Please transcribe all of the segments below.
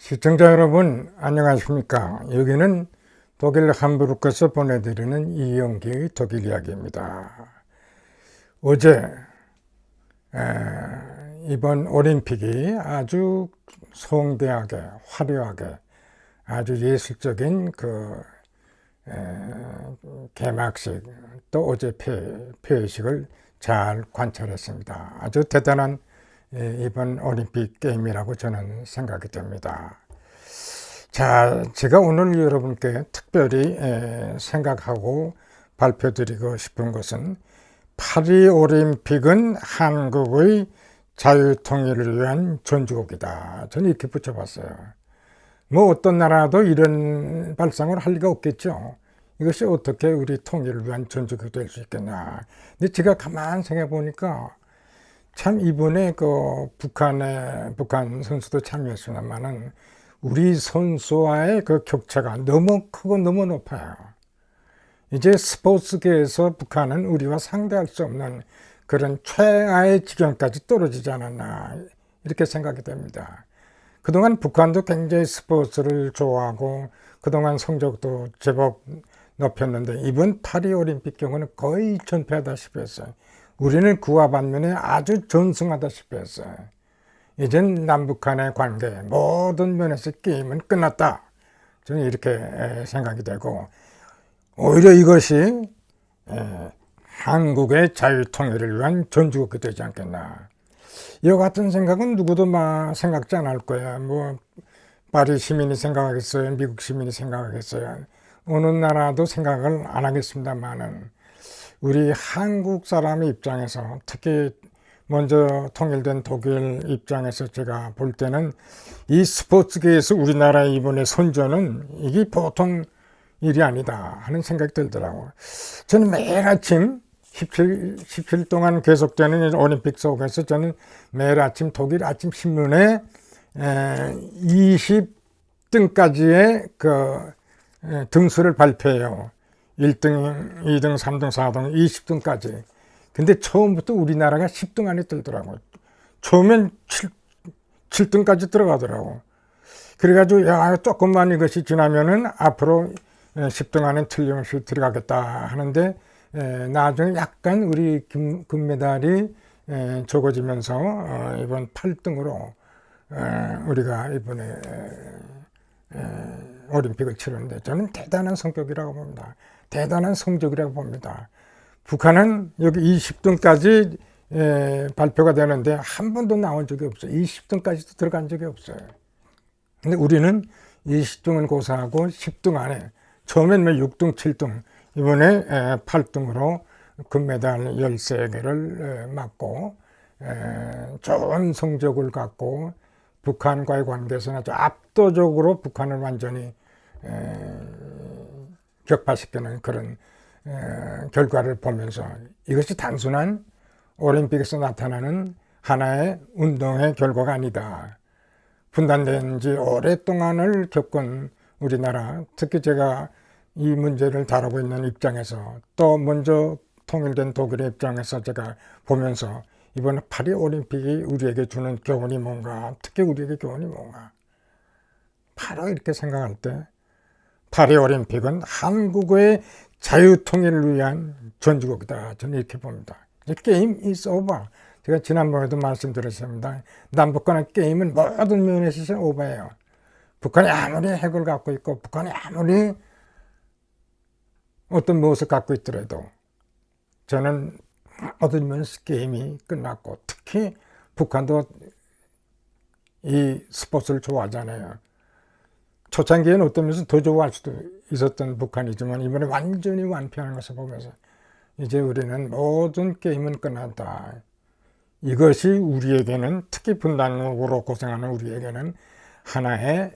시청자 여러분 안녕하십니까. 여기는 독일 함부르크에서 보내드리는 이영기의 독일 이야기입니다. 어제 이번 올림픽이 아주 성대하게 화려하게 아주 예술적인 개막식 또 어제 폐회식을 잘 관찰했습니다. 아주 대단한 이번 올림픽 게임이라고 저는 생각이 됩니다. 자, 제가 오늘 여러분께 특별히 생각하고 발표드리고 싶은 것은 파리 올림픽은 한국의 자유통일을 위한 전주곡이다. 저는 이렇게 붙여봤어요. 뭐 어떤 나라도 이런 발상을 할 리가 없겠죠. 이것이 어떻게 우리 통일을 위한 전주곡이 될 수 있겠냐. 근데 제가 가만히 생각해 보니까 참 이번에 북한 선수도 참여했습니다만은 우리 선수와의 그 격차가 너무 크고 너무 높아요. 이제 스포츠계에서 북한은 우리와 상대할 수 없는 그런 최하의 지경까지 떨어지지 않았나 이렇게 생각이 됩니다. 그동안 북한도 굉장히 스포츠를 좋아하고 그동안 성적도 제법 높였는데 이번 파리올림픽 경우는 거의 전패하다시피 했어요. 우리는 그와 반면에 아주 전승하다시피 했어요. 이젠 남북한의 관계 모든 면에서 게임은 끝났다. 저는 이렇게 생각이 되고 오히려 이것이 한국의 자유통일을 위한 전주곡이 되지 않겠나. 이와 같은 생각은 누구도 생각지 않을 거야. 뭐 파리 시민이 생각하겠어요. 미국 시민이 생각하겠어요. 어느 나라도 생각을 안 하겠습니다만은 우리 한국 사람의 입장에서 특히 먼저 통일된 독일 입장에서 제가 볼 때는 이 스포츠계에서 우리나라의 이번에 선전은 이게 보통 일이 아니다 하는 생각이 들더라고요. 저는 매일 아침 17일 동안 계속되는 올림픽 속에서 저는 매일 아침 독일 아침 신문에 20등까지의 등수를 발표해요. 1등, 2등, 3등, 4등, 20등까지. 근데 처음부터 우리나라가 10등 안에 들더라고요. 처음엔 7등까지 들어가더라고. 그래가지고, 야, 조금만 이것이 지나면은 앞으로 10등 안에 틀림없이 들어가겠다 하는데, 나중에 약간 우리 금메달이 적어지면서, 이번 8등으로, 우리가 이번에, 올림픽을 치렀는데, 저는 대단한 성격이라고 봅니다. 대단한 성적이라고 봅니다. 북한은 여기 20등까지 발표가 되는데 한 번도 나온 적이 없어요. 20등까지도 들어간 적이 없어요. 근데 우리는 20등을 고사하고 10등 안에 처음엔 6등, 7등 이번에 8등으로 금메달 13개를 맞고 좋은 성적을 갖고 북한과의 관계에서는 아주 압도적으로 북한을 완전히 격파시키는 그런 결과를 보면서 이것이 단순한 올림픽에서 나타나는 하나의 운동의 결과가 아니다. 분단된 지 오랫동안을 겪은 우리나라, 특히 제가 이 문제를 다루고 있는 입장에서 또 먼저 통일된 독일의 입장에서 제가 보면서 이번 파리 올림픽이 우리에게 주는 교훈이 뭔가, 특히 우리에게 교훈이 뭔가, 바로 이렇게 생각할 때 파리올림픽은 한국의 자유통일을 위한 전주곡이다. 저는 이렇게 봅니다. 이제 게임 is over. 제가 지난번에도 말씀드렸습니다. 남북간의 게임은 모든 면에 있어서 오버예요. 북한이 아무리 핵을 갖고 있고 북한이 아무리 어떤 무엇을 갖고 있더라도 저는 모든 면에서 게임이 끝났고 특히 북한도 이 스포츠를 좋아하잖아요. 초창기에는 어떤 면에서 더 좋아할 수도 있었던 북한이지만 이번에 완전히 완패하는 것을 보면서 이제 우리는 모든 게임은 끝났다. 이것이 우리에게는 특히 분단으로 고생하는 우리에게는 하나의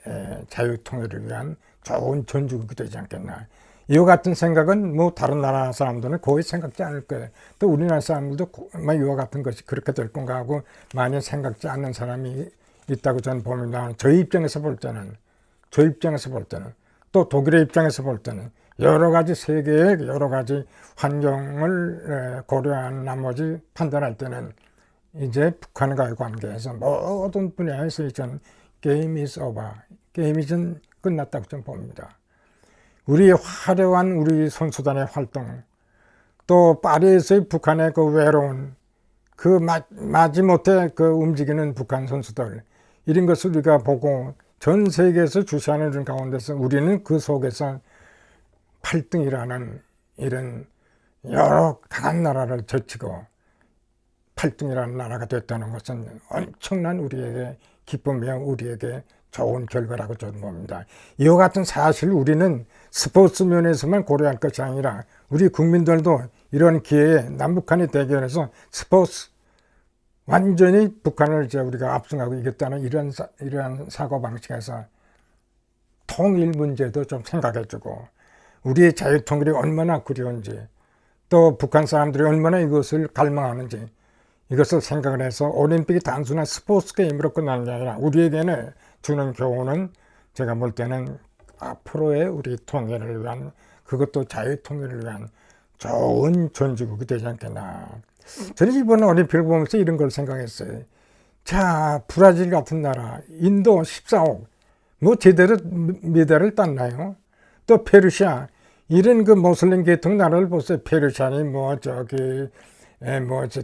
자유통일을 위한 좋은 전주곡이 되지 않겠나. 이와 같은 생각은 뭐 다른 나라 사람들은 거의 생각지 않을 거예요. 또 우리나라 사람들도 이와 같은 것이 그렇게 될 건가 하고 많이 생각지 않는 사람이 있다고 저는 봅니다. 저희 입장에서 볼 때는 또 독일의 입장에서 볼 때는 여러 가지 세계의 여러 가지 환경을 고려한 나머지 판단할 때는 이제 북한과의 관계에서 모든 분야에서 이전 게임 is over. 게임이 전 끝났다고 좀 봅니다. 우리 화려한 우리 선수단의 활동, 또 파리에서의 북한의 그 외로운 그 마지못해 그 움직이는 북한 선수들, 이런 것을 우리가 보고 전 세계에서 주시하는 이런 가운데서 우리는 그 속에서 8등이라는 이런 여러 강한 나라를 제치고 8등이라는 나라가 됐다는 것은 엄청난 우리에게 기쁨이며 우리에게 좋은 결과라고 저는 봅니다. 이와 같은 사실 우리는 스포츠 면에서만 고려할 것이 아니라 우리 국민들도 이런 기회에 남북한의 대결에서 스포츠 완전히 북한을 이제 우리가 압승하고 이겼다는 이러한 사고방식에서 통일 문제도 좀 생각해주고 우리의 자유통일이 얼마나 그리운지 또 북한 사람들이 얼마나 이것을 갈망하는지 이것을 생각을 해서 올림픽이 단순한 스포츠 게임으로 끝나는 게 아니라 우리에게는 주는 교훈은 제가 볼 때는 앞으로의 우리 통일을 위한 그것도 자유통일을 위한 좋은 전주국이 되지 않겠나. 저는 이번 올림픽을 보면서 이런 걸 생각했어요. 자, 브라질 같은 나라, 인도 14억, 뭐 제대로 메달을 땄나요? 또 페르시아, 이런 그 모슬림 계통 나라를 보세요. 페르시아니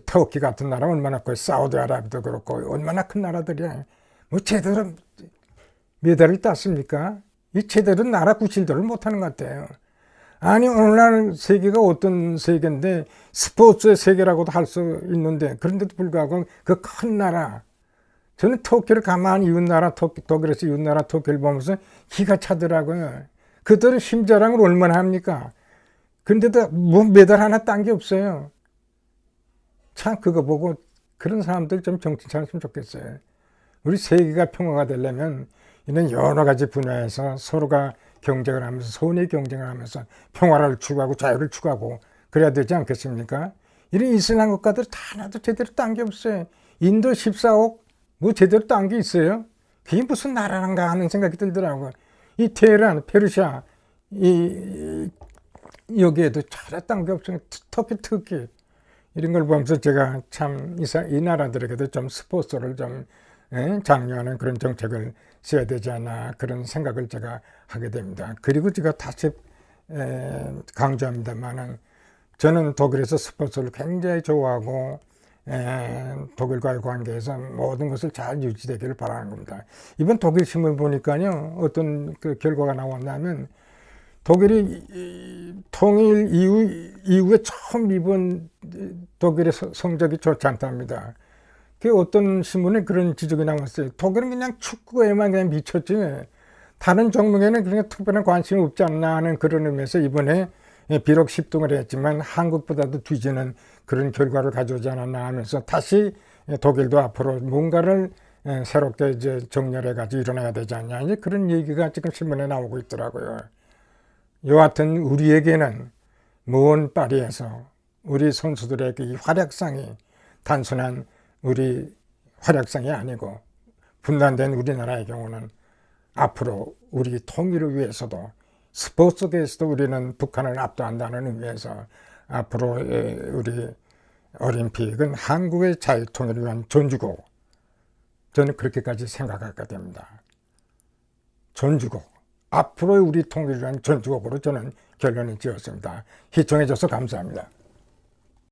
터키 같은 나라 얼마나 커요. 사우디아라비아도 그렇고 얼마나 큰 나라들이야. 뭐 제대로 메달을 땄습니까? 이 제대로 나라 구실도를 못하는 것 같아요. 아니 오늘날 세계가 어떤 세계인데 스포츠의 세계라고도 할 수 있는데 그런데도 불구하고 그 큰 나라 저는 터키를 가만히 이웃나라 독일에서 이웃나라 터키를 보면서 기가 차더라고요. 그들은 힘자랑을 얼마나 합니까? 그런데도 뭐 메달 하나 딴 게 없어요. 참 그거 보고 그런 사람들 좀 정신 차렸으면 좋겠어요. 우리 세계가 평화가 되려면 이런 여러 가지 분야에서 서로가 경쟁을 하면서 선의 경쟁을 하면서 평화를 추구하고 자유를 추구하고 그래야 되지 않겠습니까? 이런 이슬람 국가들 다 하나도 제대로 딴 게 없어요. 인도 14억 뭐 제대로 딴 게 있어요? 그게 무슨 나라란가 하는 생각이 들더라고요. 이 테헤란, 페르시아 여기에도 전혀 딴 게 없어요. 터키 이런 걸 보면서 제가 참 이 나라들에게도 좀 스포츠를 좀 장려하는 그런 정책을 써야 되지 않나 그런 생각을 제가 하게 됩니다. 그리고 제가 다시 강조합니다만은 저는 독일에서 스포츠를 굉장히 좋아하고 독일과의 관계에서 모든 것을 잘 유지되기를 바라는 겁니다. 이번 독일 신문 보니까요 어떤 그 결과가 나왔냐면 독일이 통일 이후에 처음 이번 독일의 성적이 좋지 않답니다. 그 어떤 신문에 그런 지적이 나왔어요. 독일은 그냥 축구에만 그냥 미쳤지 다른 종목에는 그냥 특별한 관심이 없지 않나 하는 그런 의미에서 이번에 비록 10등을 했지만 한국보다도 뒤지는 그런 결과를 가져오지 않았나 하면서 다시 독일도 앞으로 뭔가를 새롭게 이제 정렬해가지고 일어나야 되지 않냐 이제 그런 얘기가 지금 신문에 나오고 있더라고요. 여하튼 우리에게는 먼 파리에서 우리 선수들의 이 활약상이 단순한 우리 활약상이 아니고 분단된 우리나라의 경우는 앞으로 우리 통일을 위해서도 스포츠계에서도 우리는 북한을 압도한다는 의미에서 앞으로 우리 올림픽은 한국의 자유통일을 위한 전주고 저는 그렇게까지 생각하게 됩니다. 전주고 앞으로의 우리 통일을 위한 전주곡으로 저는 결론을 지었습니다. 시청해 주셔서 감사합니다.